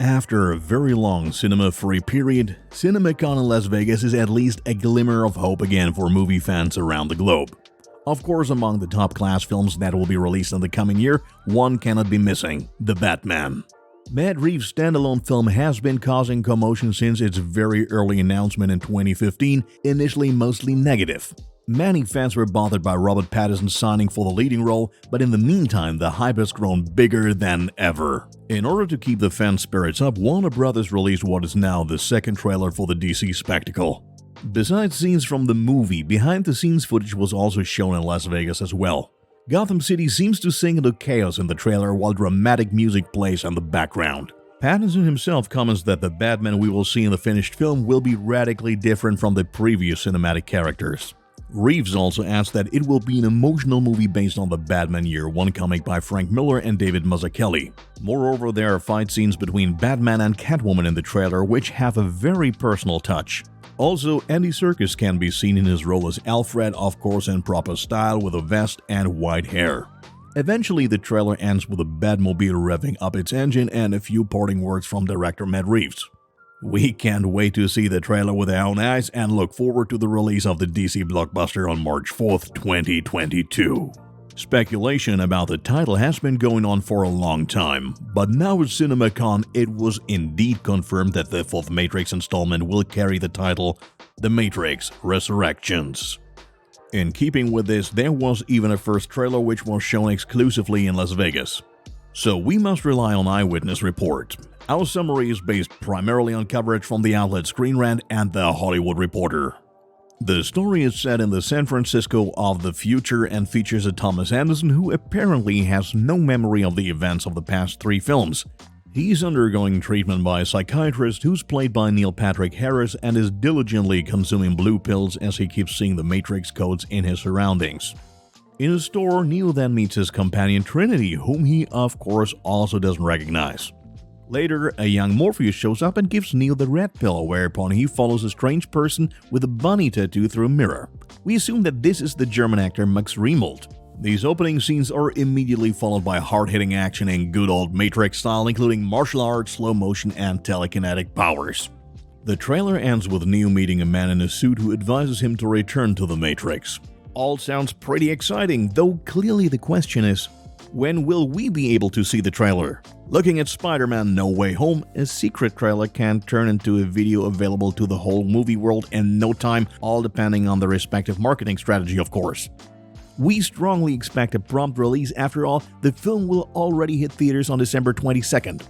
After a very long cinema-free period, Cinemacon in Las Vegas is at least a glimmer of hope again for movie fans around the globe. Of course, among the top-class films that will be released in the coming year, one cannot be missing: The Batman. Matt Reeves' standalone film has been causing commotion since its very early announcement in 2015, initially mostly negative. Many fans were bothered by Robert Pattinson signing for the leading role, but in the meantime, the hype has grown bigger than ever. In order to keep the fan spirits up, Warner Bros. Released what is now the second trailer for the DC spectacle. Besides scenes from the movie, behind-the-scenes footage was also shown in Las Vegas as well. Gotham City seems to sink into chaos in the trailer while dramatic music plays in the background. Pattinson himself comments that the Batman we will see in the finished film will be radically different from the previous cinematic characters. Reeves also adds that it will be an emotional movie based on the Batman Year One comic by Frank Miller and David Mazzucchelli. Moreover, there are fight scenes between Batman and Catwoman in the trailer which have a very personal touch. Also, Andy Serkis can be seen in his role as Alfred, of course in proper style with a vest and white hair. Eventually, the trailer ends with a Batmobile revving up its engine and a few parting words from director Matt Reeves. We can't wait to see the trailer with our own eyes and look forward to the release of the DC blockbuster on March 4th, 2022. Speculation about the title has been going on for a long time, but now at Cinemacon it was indeed confirmed that the fourth Matrix installment will carry the title The Matrix Resurrections. In keeping with this, there was even a first trailer which was shown exclusively in Las Vegas. So we must rely on eyewitness report. Our summary is based primarily on coverage from the outlet ScreenRant and The Hollywood Reporter. The story is set in the San Francisco of the future and features a Thomas Anderson who apparently has no memory of the events of the past three films. He's undergoing treatment by a psychiatrist who's played by Neil Patrick Harris and is diligently consuming blue pills as he keeps seeing the Matrix codes in his surroundings. In a store, Neo then meets his companion Trinity, whom he of course also doesn't recognize. Later, a young Morpheus shows up and gives Neo the red pill, whereupon he follows a strange person with a bunny tattoo through a mirror. We assume that this is the German actor Max Riemold. These opening scenes are immediately followed by hard-hitting action in good old Matrix style, including martial arts, slow motion, and telekinetic powers. The trailer ends with Neo meeting a man in a suit who advises him to return to the Matrix. All sounds pretty exciting, though clearly the question is, when will we be able to see the trailer? Looking at Spider-Man No Way Home, a secret trailer can turn into a video available to the whole movie world in no time, all depending on the respective marketing strategy, of course. We strongly expect a prompt release. After all, the film will already hit theaters on December 22nd.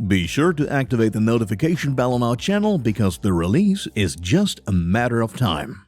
Be sure to activate the notification bell on our channel because the release is just a matter of time.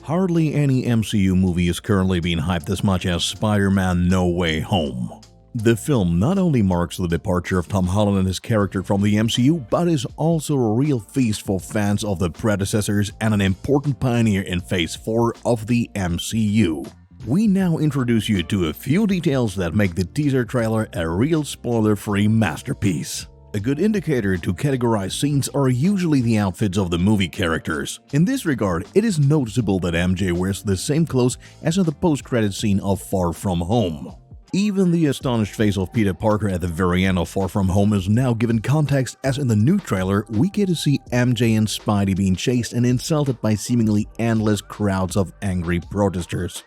Hardly any MCU movie is currently being hyped as much as Spider-Man No Way Home. The film not only marks the departure of Tom Holland and his character from the MCU, but is also a real feast for fans of the predecessors and an important pioneer in Phase 4 of the MCU. We now introduce you to a few details that make the teaser trailer a real spoiler-free masterpiece. A good indicator to categorize scenes are usually the outfits of the movie characters. In this regard, it is noticeable that MJ wears the same clothes as in the post-credit scene of Far From Home. Even the astonished face of Peter Parker at the very end of Far From Home is now given context, as in the new trailer, we get to see MJ and Spidey being chased and insulted by seemingly endless crowds of angry protesters.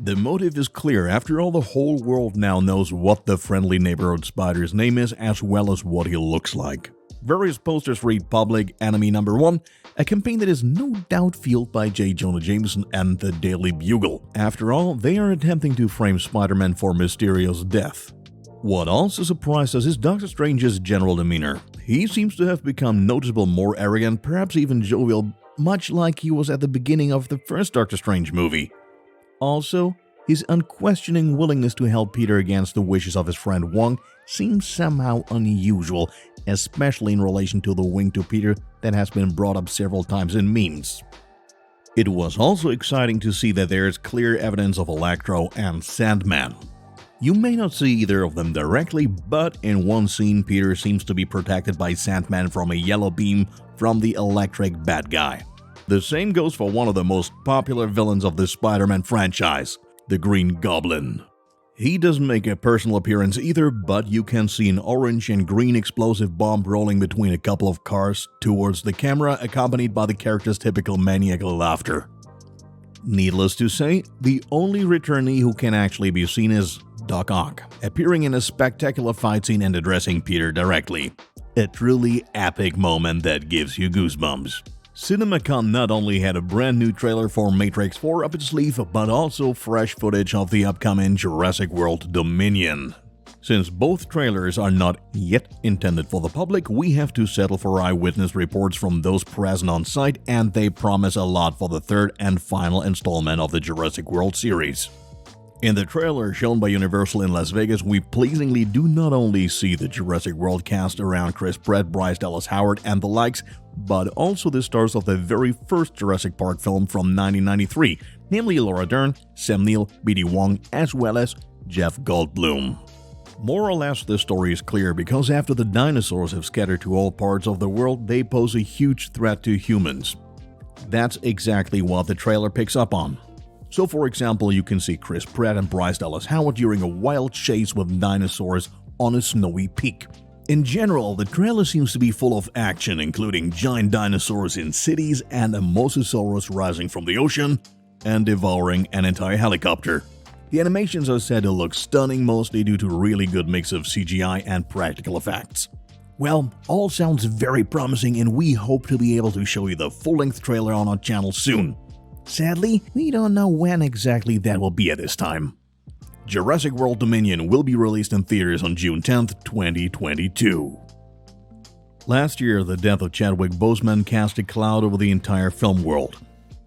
The motive is clear. After all, the whole world now knows what the friendly neighborhood spider's name is, as well as what he looks like. Various posters read Public Enemy Number 1, a campaign that is no doubt fueled by J. Jonah Jameson and the Daily Bugle. After all, they are attempting to frame Spider-Man for Mysterio's death. What also surprised us is Doctor Strange's general demeanor. He seems to have become noticeably more arrogant, perhaps even jovial, much like he was at the beginning of the first Doctor Strange movie. Also, his unquestioning willingness to help Peter against the wishes of his friend Wong seems somehow unusual, especially in relation to the wink to Peter that has been brought up several times in memes. It was also exciting to see that there is clear evidence of Electro and Sandman. You may not see either of them directly, but in one scene Peter seems to be protected by Sandman from a yellow beam from the electric bad guy. The same goes for one of the most popular villains of the Spider-Man franchise, the Green Goblin. He doesn't make a personal appearance either, but you can see an orange and green explosive bomb rolling between a couple of cars towards the camera, accompanied by the character's typical maniacal laughter. Needless to say, the only returnee who can actually be seen is Doc Ock, appearing in a spectacular fight scene and addressing Peter directly. A truly epic moment that gives you goosebumps. Cinemacon not only had a brand new trailer for Matrix 4 up its sleeve, but also fresh footage of the upcoming Jurassic World Dominion. Since both trailers are not yet intended for the public, we have to settle for eyewitness reports from those present on site, and they promise a lot for the third and final installment of the Jurassic World series. In the trailer shown by Universal in Las Vegas, we pleasingly do not only see the Jurassic World cast around Chris Pratt, Bryce Dallas Howard, and the likes, but also the stars of the very first Jurassic Park film from 1993, namely Laura Dern, Sam Neill, B.D. Wong, as well as Jeff Goldblum. More or less, the story is clear because after the dinosaurs have scattered to all parts of the world, they pose a huge threat to humans. That's exactly what the trailer picks up on. So for example, you can see Chris Pratt and Bryce Dallas Howard during a wild chase with dinosaurs on a snowy peak. In general, the trailer seems to be full of action, including giant dinosaurs in cities and a mosasaurus rising from the ocean and devouring an entire helicopter. The animations are said to look stunning, mostly due to a really good mix of CGI and practical effects. Well, all sounds very promising, and we hope to be able to show you the full-length trailer on our channel soon. Sadly, we don't know when exactly that will be at this time. Jurassic World Dominion will be released in theaters on June 10th, 2022. Last year, the death of Chadwick Boseman cast a cloud over the entire film world.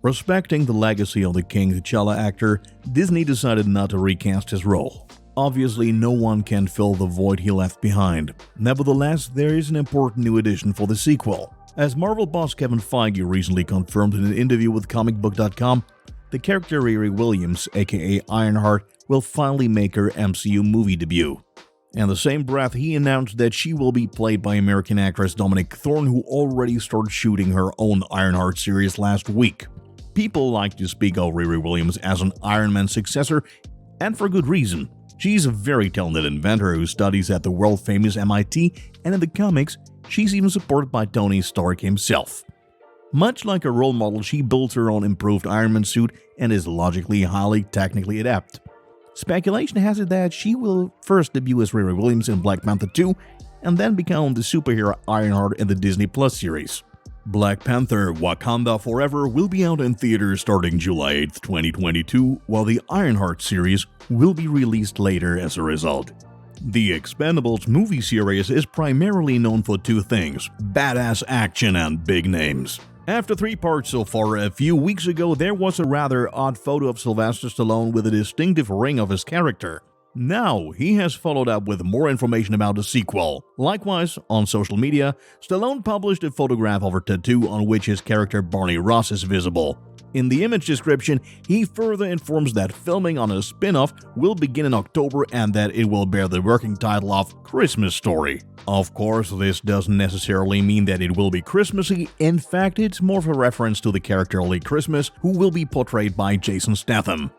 Respecting the legacy of the King T'Challa actor, Disney decided not to recast his role. Obviously, no one can fill the void he left behind. Nevertheless, there is an important new addition for the sequel. As Marvel boss Kevin Feige recently confirmed in an interview with comicbook.com, the character Riri Williams, aka Ironheart, will finally make her MCU movie debut. In the same breath, he announced that she will be played by American actress Dominique Thorne, who already started shooting her own Ironheart series last week. People like to speak of Riri Williams as an Iron Man successor, and for good reason. She's a very talented inventor who studies at the world-famous MIT, and in the comics, she's even supported by Tony Stark himself. Much like a role model, she builds her own improved Iron Man suit and is logically highly technically adept. Speculation has it that she will first debut as Riri Williams in Black Panther 2 and then become the superhero Ironheart in the Disney Plus series. Black Panther: Wakanda Forever will be out in theaters starting July 8th, 2022, while the Ironheart series will be released later as a result. The Expendables movie series is primarily known for two things: badass action and big names. After 3 parts so far, a few weeks ago there was a rather odd photo of Sylvester Stallone with a distinctive ring of his character. Now, he has followed up with more information about the sequel. Likewise, on social media, Stallone published a photograph of a tattoo on which his character Barney Ross is visible. In the image description, he further informs that filming on a spin-off will begin in October and that it will bear the working title of Christmas Story. Of course, this doesn't necessarily mean that it will be Christmassy. In fact, it's more of a reference to the character Lee Christmas, who will be portrayed by Jason Statham.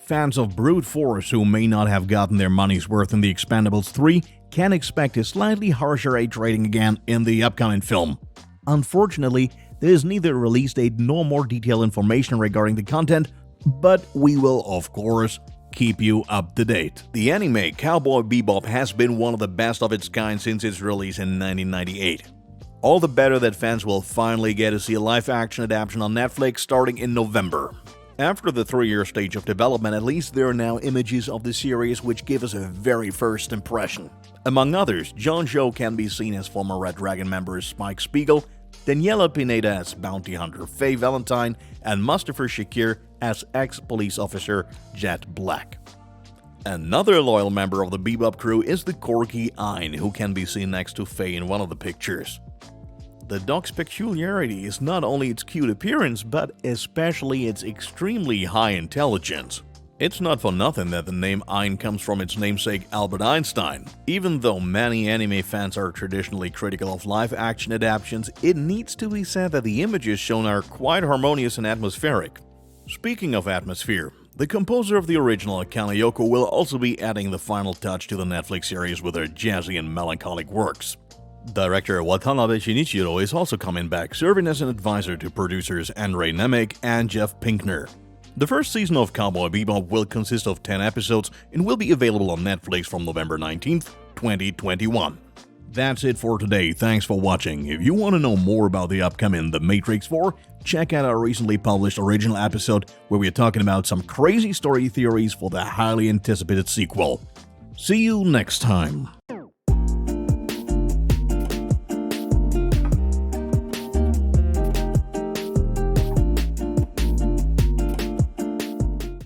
Fans of brute force who may not have gotten their money's worth in The Expendables 3 can expect a slightly harsher age rating again in the upcoming film. Unfortunately, there is neither a release date nor more detailed information regarding the content, but we will, of course, keep you up to date. The anime Cowboy Bebop has been one of the best of its kind since its release in 1998. All the better that fans will finally get to see a live-action adaptation on Netflix starting in November. After the 3-year stage of development, at least there are now images of the series which give us a very first impression. Among others, Jon Jo can be seen as former Red Dragon member Spike Spiegel, Daniela Pineda as bounty hunter Faye Valentine, and Mustafa Shakir as ex-police officer Jet Black. Another loyal member of the Bebop crew is the corgi Ein, who can be seen next to Faye in one of the pictures. The dog's peculiarity is not only its cute appearance, but especially its extremely high intelligence. It's not for nothing that the name Ein comes from its namesake Albert Einstein. Even though many anime fans are traditionally critical of live-action adaptations, it needs to be said that the images shown are quite harmonious and atmospheric. Speaking of atmosphere, The composer of the original, Kanayoko, will also be adding the final touch to the Netflix series with her jazzy and melancholic works. Director Watanabe Shinichiro is also coming back, serving as an advisor to producers Andre Nemec and Jeff Pinkner. The first season of Cowboy Bebop will consist of 10 episodes and will be available on Netflix from November 19th, 2021. That's it for today, thanks for watching. If you want to know more about the upcoming The Matrix 4, check out our recently published original episode where we are talking about some crazy story theories for the highly anticipated sequel. See you next time.